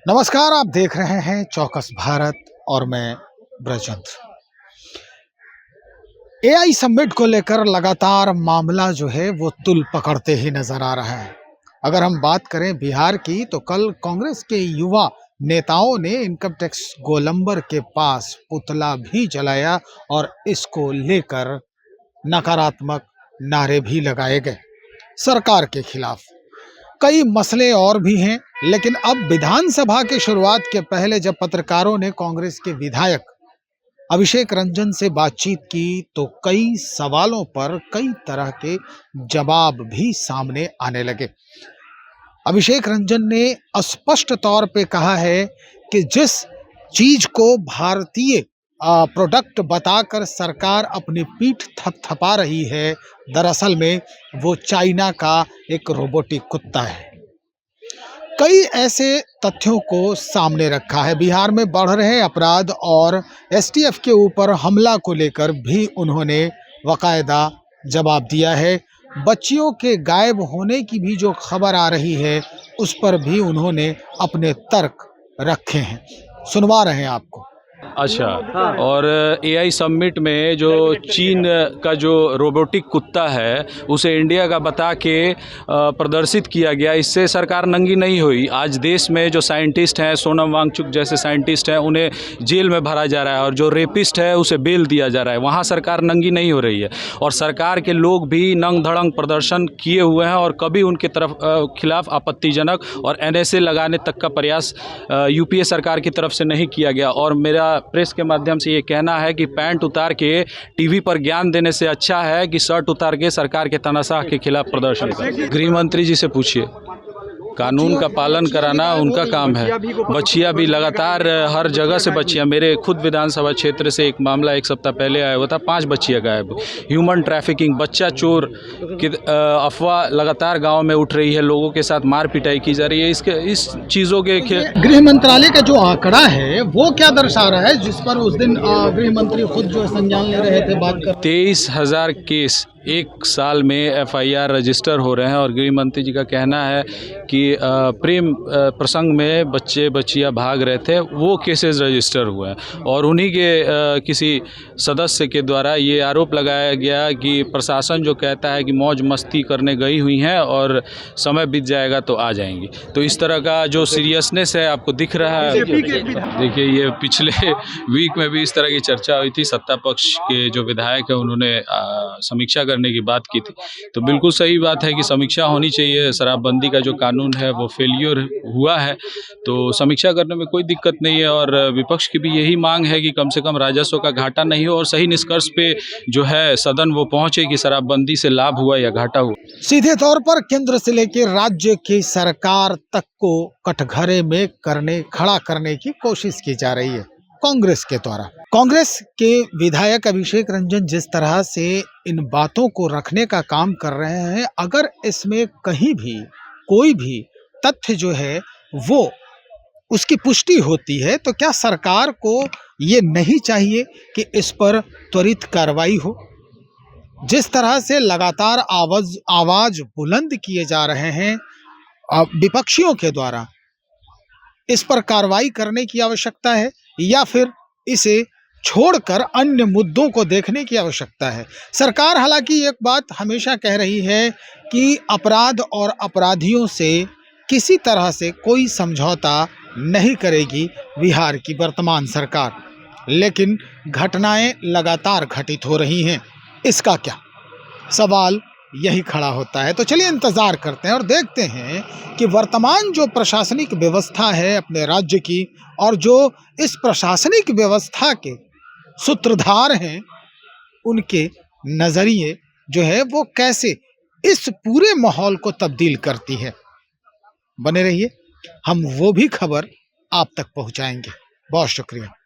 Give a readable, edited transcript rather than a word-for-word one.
नमस्कार, आप देख रहे हैं चौकस भारत और मैं ब्रजवंत। एआई समिट को लेकर लगातार मामला जो है वो तुल पकड़ते ही नजर आ रहा है। अगर हम बात करें बिहार की तो कल कांग्रेस के युवा नेताओं ने इनकम टैक्स गोलंबर के पास पुतला भी जलाया और इसको लेकर नकारात्मक नारे भी लगाए गए सरकार के खिलाफ। कई मसले और भी हैं, लेकिन अब विधानसभा की शुरुआत के पहले जब पत्रकारों ने कांग्रेस के विधायक अभिषेक रंजन से बातचीत की तो कई सवालों पर कई तरह के जवाब भी सामने आने लगे। अभिषेक रंजन ने स्पष्ट तौर पे कहा है कि जिस चीज को भारतीय प्रोडक्ट बताकर सरकार अपनी पीठ थपथपा रही है, दरअसल में वो चाइना का एक रोबोटिक कुत्ता है। कई ऐसे तथ्यों को सामने रखा है। बिहार में बढ़ रहे अपराध और एसटीएफ के ऊपर हमला को लेकर भी उन्होंने बाकायदा जवाब दिया है। बच्चियों के गायब होने की भी जो खबर आ रही है उस पर भी उन्होंने अपने तर्क रखे हैं। सुनवा रहे हैं आपको। अच्छा। और एआई समिट में जो चीन का जो रोबोटिक कुत्ता है उसे इंडिया का बता के प्रदर्शित किया गया, इससे सरकार नंगी नहीं हुई। आज देश में जो साइंटिस्ट हैं, सोनम वांगचुक जैसे साइंटिस्ट हैं, उन्हें जेल में भरा जा रहा है और जो रेपिस्ट है उसे बेल दिया जा रहा है। वहाँ सरकार नंगी नहीं हो रही है और सरकार के लोग भी नंग धड़ंग प्रदर्शन किए हुए हैं और कभी उनके तरफ खिलाफ आपत्तिजनक और एनएसए लगाने तक का प्रयास यूपीए सरकार की तरफ से नहीं किया गया। और मेरा प्रेस के माध्यम से ये कहना है कि पैंट उतार के टीवी पर ज्ञान देने से अच्छा है कि शर्ट उतार के सरकार के तानाशाह के खिलाफ प्रदर्शन करें। गृह मंत्री जी से पूछिए, कानून का पालन कराना उनका काम है। बच्चियां भी लगातार हर जगह से बच्चियां, मेरे खुद विधानसभा क्षेत्र से एक मामला एक सप्ताह पहले आया हुआ था, 5 बच्चियां गायब। ह्यूमन ट्रैफिकिंग, बच्चा चोर की अफवाह लगातार गांव में उठ रही है, लोगों के साथ मार पिटाई की जा रही है। इस चीज़ों के गृह मंत्रालय का जो आंकड़ा है वो क्या दर्शा रहा है, जिस पर उस दिन गृह मंत्री खुद जो संज्ञान ले रहे थे, बात कर 23,000 केस एक साल में एफआईआर रजिस्टर हो रहे हैं। और गृह मंत्री जी का कहना है कि प्रेम प्रसंग में बच्चियां भाग रहे थे, वो केसेस रजिस्टर हुए हैं। और उन्हीं के किसी सदस्य के द्वारा ये आरोप लगाया गया कि प्रशासन जो कहता है कि मौज मस्ती करने गई हुई हैं और समय बीत जाएगा तो आ जाएंगी। तो इस तरह का जो सीरियसनेस है आपको दिख रहा है। देखिए, ये पिछले वीक में भी इस तरह की चर्चा हुई थी। सत्ता पक्ष के जो विधायक है उन्होंने समीक्षा करने की बात की थी। तो बिल्कुल सही बात है कि समीक्षा होनी चाहिए। शराबबंदी का जो कानून है वो फेलियर हुआ है, तो समीक्षा करने में कोई दिक्कत नहीं है। और विपक्ष की भी यही मांग है कि कम से कम राजस्व का घाटा नहीं हो और सही निष्कर्ष पे जो है सदन वो पहुंचे कि शराबबंदी से लाभ हुआ या घाटा हुआ। सीधे तौर पर केंद्र से लेकर राज्य की सरकार तक को कटघरे में खड़ा करने की कोशिश की जा रही है कांग्रेस के द्वारा। कांग्रेस के विधायक अभिषेक रंजन जिस तरह से इन बातों को रखने का काम कर रहे हैं, अगर इसमें कहीं भी कोई भी तथ्य जो है वो उसकी पुष्टि होती है तो क्या सरकार को ये नहीं चाहिए कि इस पर त्वरित कार्रवाई हो? जिस तरह से लगातार आवाज बुलंद किए जा रहे हैं विपक्षियों के द्वारा, इस पर कार्रवाई करने की आवश्यकता है या फिर इसे छोड़कर अन्य मुद्दों को देखने की आवश्यकता है। सरकार हालांकि एक बात हमेशा कह रही है कि अपराध और अपराधियों से किसी तरह से कोई समझौता नहीं करेगी बिहार की वर्तमान सरकार, लेकिन घटनाएं लगातार घटित हो रही हैं। इसका क्या सवाल यही खड़ा होता है। तो चलिए इंतजार करते हैं और देखते हैं कि वर्तमान जो प्रशासनिक व्यवस्था है अपने राज्य की और जो इस प्रशासनिक व्यवस्था के सूत्रधार हैं उनके नजरिए जो है वो कैसे इस पूरे माहौल को तब्दील करती है। बने रहिए, हम वो भी खबर आप तक पहुंचाएंगे। बहुत शुक्रिया।